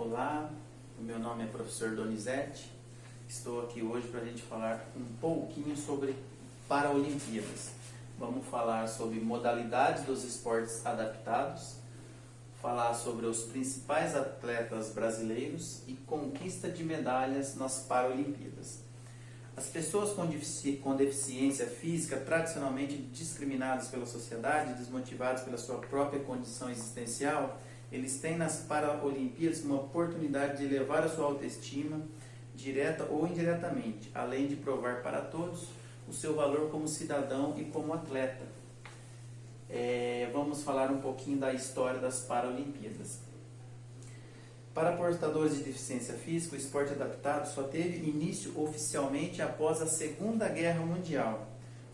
Olá, o meu nome é professor Donizete. Estou aqui hoje para a gente falar um pouquinho sobre Paralimpíadas. Vamos falar sobre modalidades dos esportes adaptados, falar sobre os principais atletas brasileiros e conquista de medalhas nas Paralimpíadas. As pessoas com deficiência física, tradicionalmente discriminadas pela sociedade, desmotivadas pela sua própria condição existencial, eles têm nas Paralimpíadas uma oportunidade de elevar a sua autoestima, direta ou indiretamente, além de provar para todos o seu valor como cidadão e como atleta. Vamos falar um pouquinho da história das Paralimpíadas. Para portadores de deficiência física, o esporte adaptado só teve início oficialmente após a Segunda Guerra Mundial.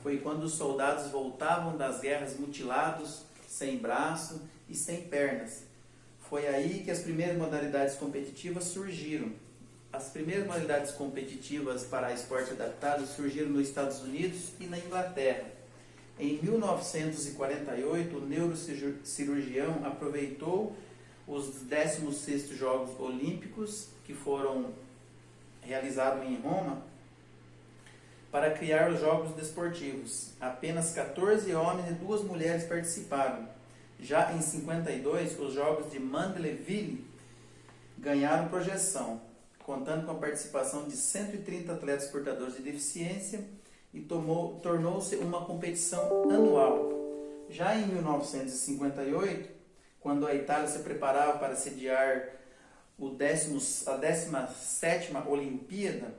Foi quando os soldados voltavam das guerras mutilados, sem braço e sem pernas. Foi aí que as primeiras modalidades competitivas surgiram. As primeiras modalidades competitivas para esporte adaptado surgiram nos Estados Unidos e na Inglaterra. Em 1948, o neurocirurgião aproveitou os 16º Jogos Olímpicos, que foram realizados em Roma, para criar os Jogos Desportivos. Apenas 14 homens e 2 mulheres participaram. Já em 52, os Jogos de Mandeville ganharam projeção, contando com a participação de 130 atletas portadores de deficiência e tornou-se uma competição anual. Já em 1958, quando a Itália se preparava para sediar a 17ª Olimpíada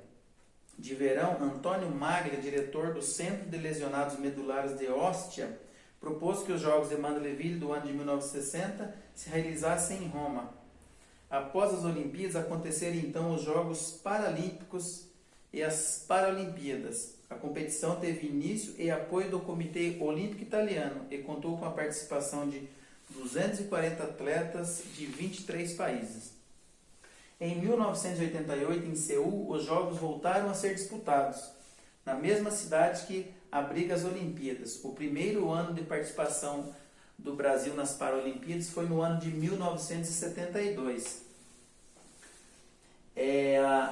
de Verão, Antônio Maglia, diretor do Centro de Lesionados Medulares de Ostia, propôs que os Jogos de Mandeville do ano de 1960 se realizassem em Roma. Após as Olimpíadas, aconteceram então os Jogos Paralímpicos e as Paralimpíadas. A competição teve início e apoio do Comitê Olímpico Italiano e contou com a participação de 240 atletas de 23 países. Em 1988, em Seul, os Jogos voltaram a ser disputados, na mesma cidade que abriga as Olimpíadas. O primeiro ano de participação do Brasil nas Paralimpíadas foi no ano de 1972.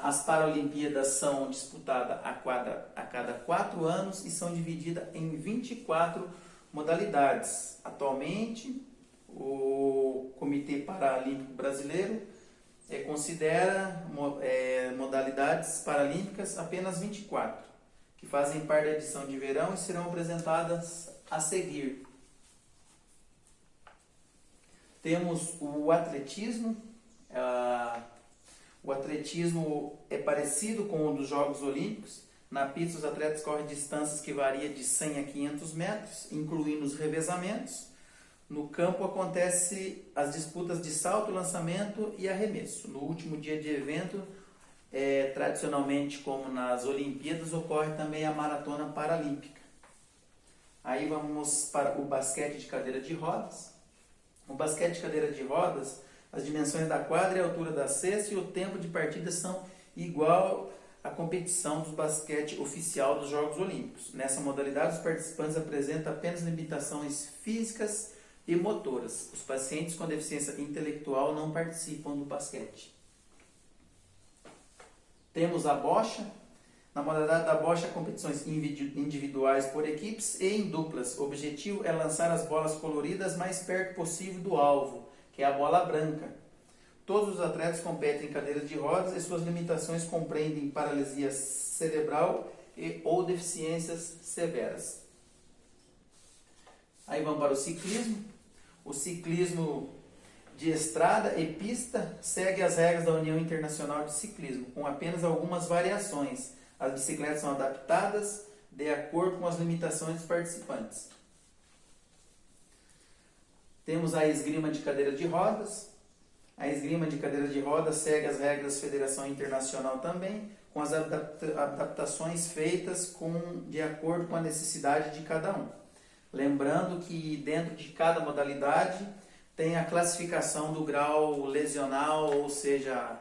As Paralimpíadas são disputadas a cada 4 anos e são divididas em 24 modalidades. Atualmente, o Comitê Paralímpico Brasileiro considera modalidades paralímpicas apenas 24, que fazem parte da edição de verão e serão apresentadas a seguir. Temos o atletismo. O atletismo é parecido com o dos Jogos Olímpicos. Na pista, os atletas correm distâncias que variam de 100 a 500 metros, incluindo os revezamentos. No campo, acontecem as disputas de salto, lançamento e arremesso. No último dia de evento, tradicionalmente como nas Olimpíadas, ocorre também a maratona paralímpica. Aí vamos para o basquete de cadeira de rodas. O basquete de cadeira de rodas, as dimensões da quadra e a altura da cesta e o tempo de partida são igual à competição do basquete oficial dos Jogos Olímpicos. Nessa modalidade, os participantes apresentam apenas limitações físicas e motoras. Os pacientes com deficiência intelectual não participam do basquete. Temos a bocha. Na modalidade da bocha, competições individuais por equipes e em duplas. O objetivo é lançar as bolas coloridas mais perto possível do alvo, que é a bola branca. Todos os atletas competem em cadeiras de rodas e suas limitações compreendem paralisia cerebral ou deficiências severas. Aí vamos para o ciclismo. O ciclismo de estrada e pista segue as regras da União Internacional de Ciclismo, com apenas algumas variações. As bicicletas são adaptadas de acordo com as limitações dos participantes. Temos a esgrima de cadeira de rodas. A esgrima de cadeira de rodas segue as regras da Federação Internacional também, com as adaptações feitas de acordo com a necessidade de cada um. Lembrando que dentro de cada modalidade tem a classificação do grau lesional, ou seja,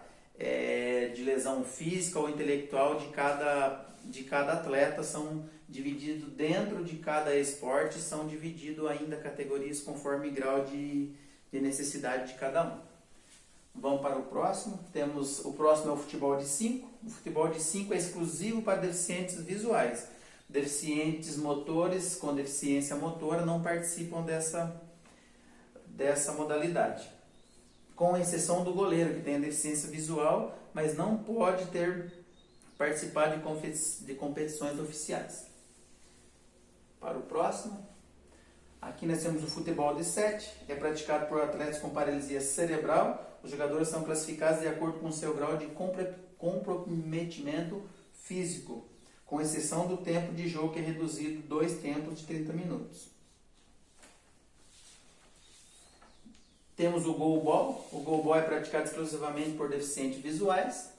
de lesão física ou intelectual de cada atleta. São divididos dentro de cada esporte, são divididos ainda categorias conforme grau de necessidade de cada um. Vamos para o próximo. O próximo é o futebol de 5. O futebol de 5 é exclusivo para deficientes visuais. Deficientes motores com deficiência motora não participam dessa modalidade. Com exceção do goleiro, que tem a deficiência visual, mas não pode participar de competições oficiais. Para o próximo, aqui nós temos o futebol de 7, é praticado por atletas com paralisia cerebral. Os jogadores são classificados de acordo com o seu grau de comprometimento físico, com exceção do tempo de jogo, que é reduzido 2 tempos de 30 minutos. Temos o goalball. O goalball é praticado exclusivamente por deficientes visuais.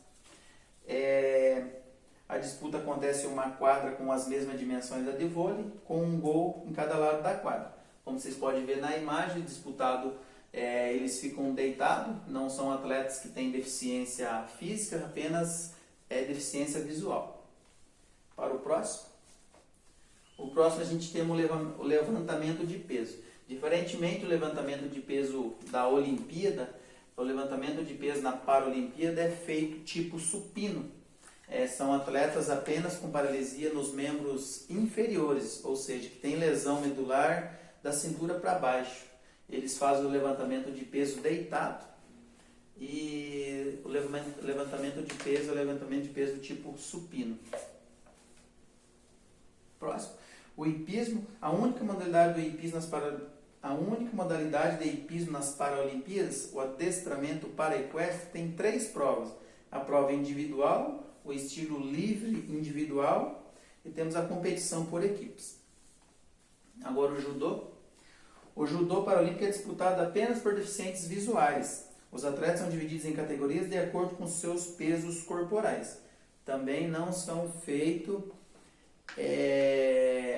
A disputa acontece em uma quadra com as mesmas dimensões da de vôlei, com um gol em cada lado da quadra. Como vocês podem ver na imagem, disputado, eles ficam deitados, não são atletas que têm deficiência física, apenas deficiência visual. Para o próximo. O próximo a gente tem o levantamento de peso. Diferentemente do levantamento de peso da Olimpíada, o levantamento de peso na Paralimpíada é feito tipo supino. São atletas apenas com paralisia nos membros inferiores, ou seja, que tem lesão medular da cintura para baixo. Eles fazem o levantamento de peso deitado, e o levantamento de peso é o levantamento de peso tipo supino. Próximo. O hipismo. A única modalidade de hipismo nas Paralimpíadas, o adestramento paraequestre, tem 3 provas. A prova individual, o estilo livre individual, e temos a competição por equipes. Agora o judô. O judô paralímpico é disputado apenas por deficientes visuais. Os atletas são divididos em categorias de acordo com seus pesos corporais. Também não são feitos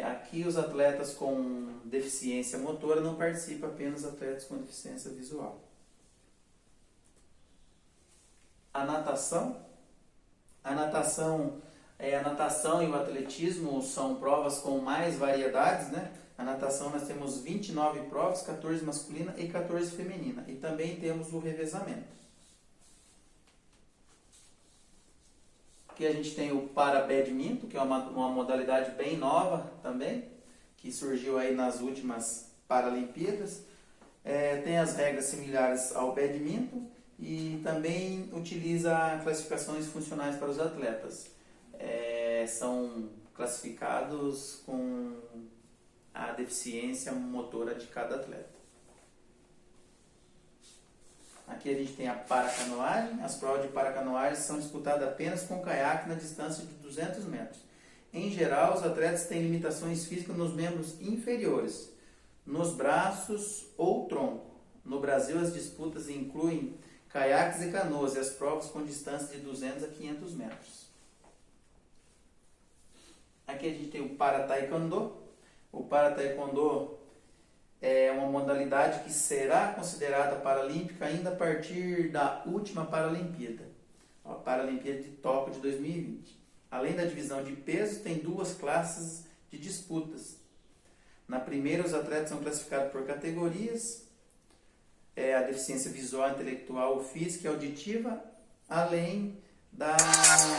aqui os atletas com deficiência motora, não participam, apenas atletas com deficiência visual. A natação. A natação e o atletismo são provas com mais variedades, né? A natação nós temos 29 provas, 14 masculina e 14 feminina. E também temos o revezamento. Aqui a gente tem o para-badminton, que é uma modalidade bem nova também, que surgiu aí nas últimas Paralimpíadas. Tem as regras similares ao badminton e também utiliza classificações funcionais para os atletas. São classificados com a deficiência motora de cada atleta. Aqui a gente tem a paracanoagem. As provas de paracanoagem são disputadas apenas com caiaque na distância de 200 metros. Em geral, os atletas têm limitações físicas nos membros inferiores, nos braços ou tronco. No Brasil, as disputas incluem caiaques e canoas, e as provas com distância de 200 a 500 metros. Aqui a gente tem o para-taekwondo. O para-taekwondo é uma modalidade que será considerada paralímpica ainda a partir da última Paralimpíada, a Paralimpíada de Tóquio de 2020. Além da divisão de peso, tem 2 classes de disputas. Na primeira, os atletas são classificados por categorias, a deficiência visual, intelectual, física e auditiva, além do nanismo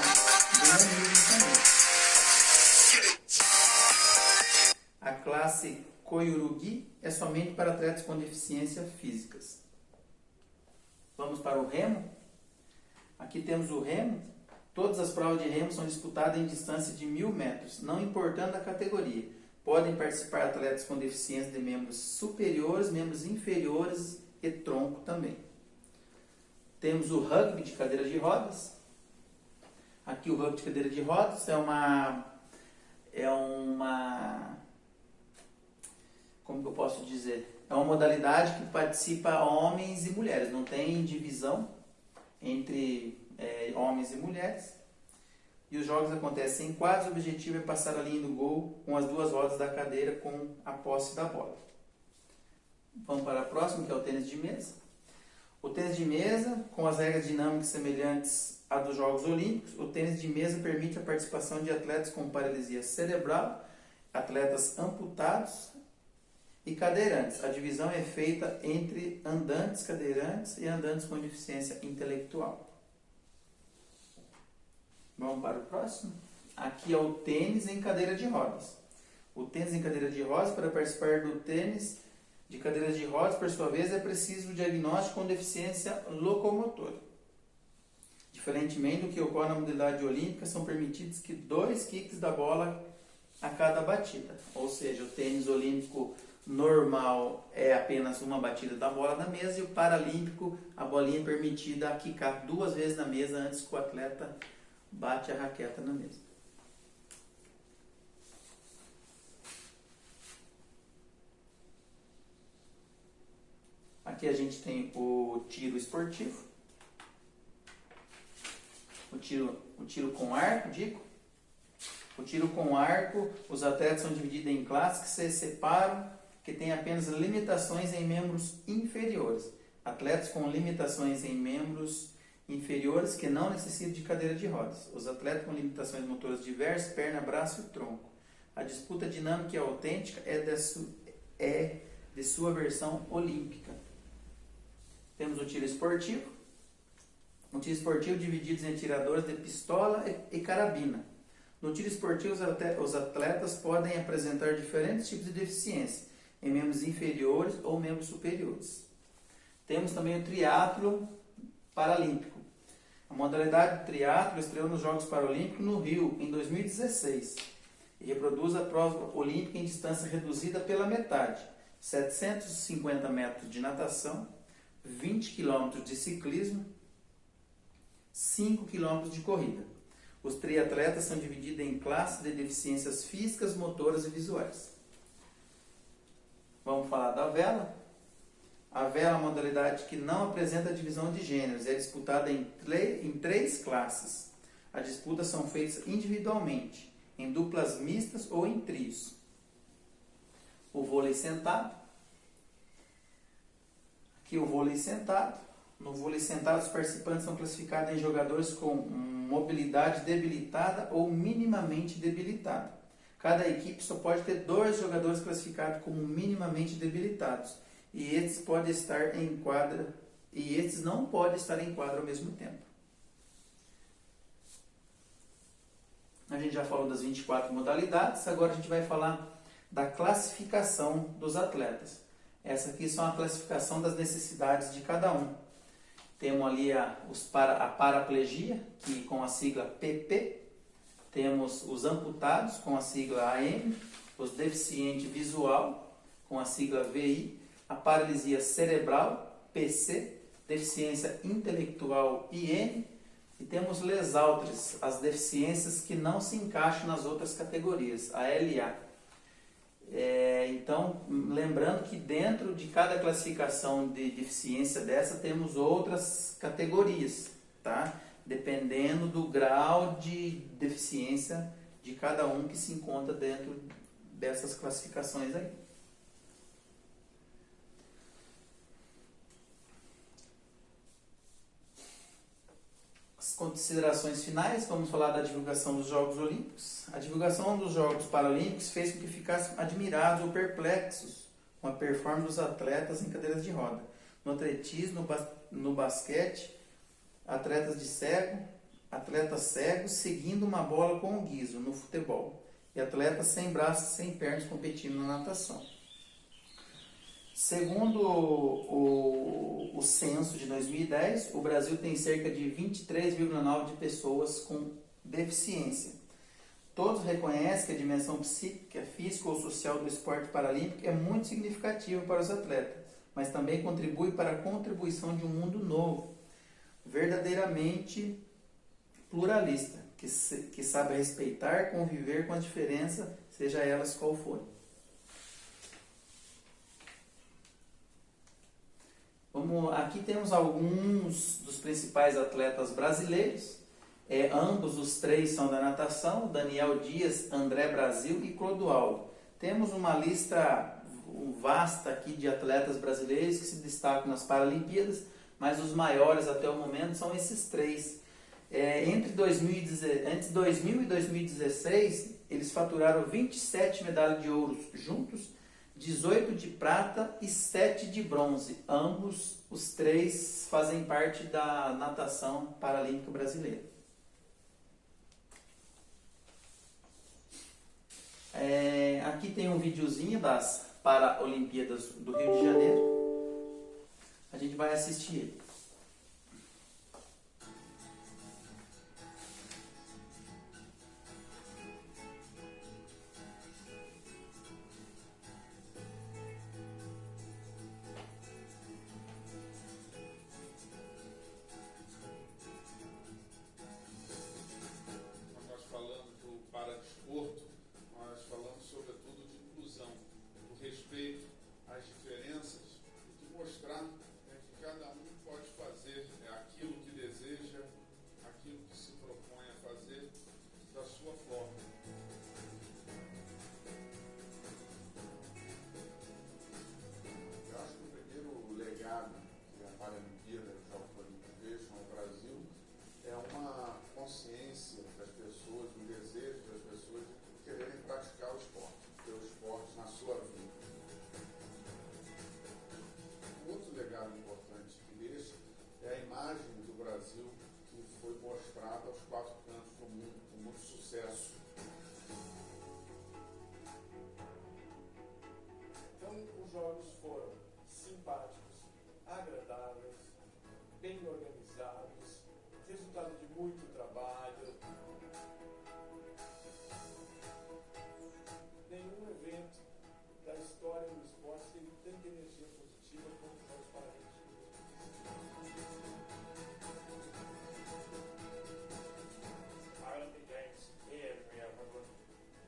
também. A classe Koyurugi é somente para atletas com deficiência físicas. Vamos para o remo. Aqui temos o remo. Todas as provas de remo são disputadas em distância de 1.000 metros, não importando a categoria. Podem participar atletas com deficiência de membros superiores, membros inferiores e tronco também. Temos o rugby de cadeira de rodas. Aqui o rugby de cadeira de rodas é uma como que eu posso dizer? É uma modalidade que participa homens e mulheres, não tem divisão entre homens e mulheres. E os jogos acontecem em quadros, o objetivo é passar a linha do gol com as 2 rodas da cadeira com a posse da bola. Vamos para a próxima, que é o tênis de mesa. O tênis de mesa, com as regras dinâmicas semelhantes à dos Jogos Olímpicos, o tênis de mesa permite a participação de atletas com paralisia cerebral, atletas amputados e cadeirantes. A divisão é feita entre andantes cadeirantes e andantes com deficiência intelectual. Vamos para o próximo? Aqui é o tênis em cadeira de rodas. O tênis em cadeira de rodas, para participar do tênis de cadeira de rodas, por sua vez, é preciso o diagnóstico com deficiência locomotora. Diferentemente do que ocorre na modalidade olímpica, são permitidos que 2 kicks da bola a cada batida. Ou seja, o tênis olímpico normal é apenas uma batida da bola na mesa, e o paralímpico, a bolinha é permitida a quicar 2 vezes na mesa antes que o atleta bate a raqueta na mesa. Aqui a gente tem o tiro esportivo, o tiro com arco, digo. O tiro com arco, os atletas são divididos em classes que se separam, que têm apenas limitações em membros inferiores. Atletas com limitações em membros inferiores que não necessitam de cadeira de rodas. Os atletas com limitações motoras diversas, perna, braço e tronco. A disputa dinâmica e autêntica é de sua versão olímpica. Temos o tiro esportivo. O tiro esportivo dividido em tiradores de pistola e carabina. No tiro esportivo, os atletas podem apresentar diferentes tipos de deficiência, em membros inferiores ou membros superiores. Temos também o triatlo paralímpico. A modalidade do triatlo estreou nos Jogos Paralímpicos no Rio, em 2016, e reproduz a prova olímpica em distância reduzida pela metade, 750 metros de natação, 20 km de ciclismo, 5 km de corrida. Os triatletas são divididos em classes de deficiências físicas, motoras e visuais. Vamos falar da vela. A vela é uma modalidade que não apresenta divisão de gêneros, é disputada em 3 classes. As disputas são feitas individualmente, em duplas mistas ou em trios. O vôlei sentado. Aqui o vôlei sentado. No vôlei sentado, os participantes são classificados em jogadores com mobilidade debilitada ou minimamente debilitada. Cada equipe só pode ter 2 jogadores classificados como minimamente debilitados, e esses podem estar em quadra, e esses não podem estar em quadra ao mesmo tempo. A gente já falou das 24 modalidades, agora a gente vai falar da classificação dos atletas. Essa aqui são a classificação das necessidades de cada um. Temos ali a paraplegia, que com a sigla PP. Temos os amputados, com a sigla AM. Os deficiente visual, com a sigla VI. A paralisia cerebral, PC. Deficiência intelectual, IN. E temos lesáldres, as deficiências que não se encaixam nas outras categorias, a LA. Então, lembrando que dentro de cada classificação de deficiência dessa, temos outras categorias, tá? Dependendo do grau de deficiência de cada um que se encontra dentro dessas classificações aí. As considerações finais, vamos falar da divulgação dos Jogos Olímpicos. A divulgação dos Jogos Paralímpicos fez com que ficassem admirados ou perplexos com a performance dos atletas em cadeiras de roda. No atletismo, no basquete, atletas cegos seguindo uma bola com um guiso no futebol, e atletas sem braços e sem pernas competindo na natação. Segundo o censo de 2010, o Brasil tem cerca de 23,9% de pessoas com deficiência. Todos reconhecem que a dimensão psíquica, física ou social do esporte paralímpico é muito significativa para os atletas, mas também contribui para a contribuição de um mundo novo, verdadeiramente pluralista, que sabe respeitar, conviver com a diferença, seja elas qual forem. Aqui temos alguns dos principais atletas brasileiros. Ambos os 3 são da natação: Daniel Dias, André Brasil e Clodoaldo. Temos uma lista vasta aqui de atletas brasileiros que se destacam nas Paralimpíadas, mas os maiores até o momento são esses 3. Entre 2000 e 2016, eles faturaram 27 medalhas de ouro juntos, 18 de prata e 7 de bronze. Ambos, os três, fazem parte da natação paralímpica brasileira. Aqui tem um videozinho das Paralimpíadas do Rio de Janeiro. A gente vai assistir ele. Nós falamos do paradesporto, nós falamos sobretudo de inclusão, do respeito às diferenças e de mostrar que cada um pode fazer aquilo que deseja, aquilo que se propõe a fazer da sua forma. Eu acho que o primeiro legado que a Paralimpíada e os Jogos Olímpicos deixam ao Brasil é uma consciência das pessoas, um desejo das pessoas de quererem praticar o esporte, ter o esporte na sua vida. Um outro legado importante que deixa é a imagem do Brasil que foi mostrada aos quatro cantos do mundo, com muito sucesso. Então, os jogos foram simpáticos, agradáveis, bem organizados, resultado de muito trabalho. Nenhum evento da história do esporte teve tanta energia positiva como os Jogos Paralímpicos. Paralympic Games here in Rio were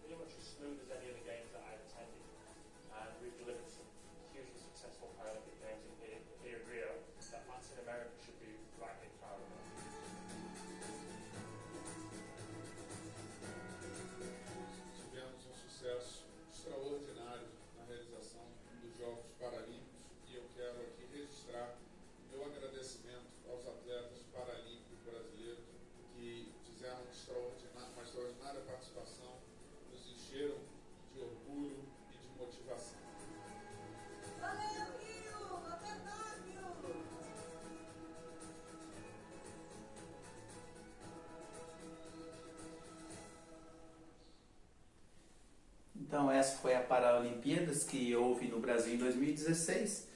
pretty much as smooth as any of the games that I've attended. And we've delivered some hugely successful Paralympic Games here in Rio that Latin America should be rightly proud of. Tivemos um sucesso extraordinário na realização dos Jogos Paralímpicos e eu quero aqui registrar meu agradecimento aos atletas paralímpicos brasileiros que fizeram uma extraordinária participação, nos encheram de orgulho e de motivação. Valeu, Rio! Até Tóquio! Então essa foi a Paralimpíadas que houve no Brasil em 2016.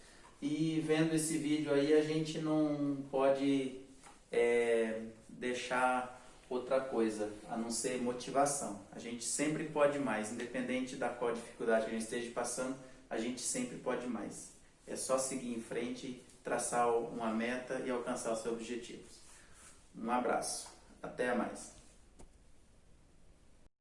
E vendo esse vídeo aí a gente não pode deixar outra coisa, a não ser motivação. A gente sempre pode mais, independente da qual dificuldade que a gente esteja passando, a gente sempre pode mais. É só seguir em frente, traçar uma meta e alcançar os seus objetivos. Um abraço, até mais.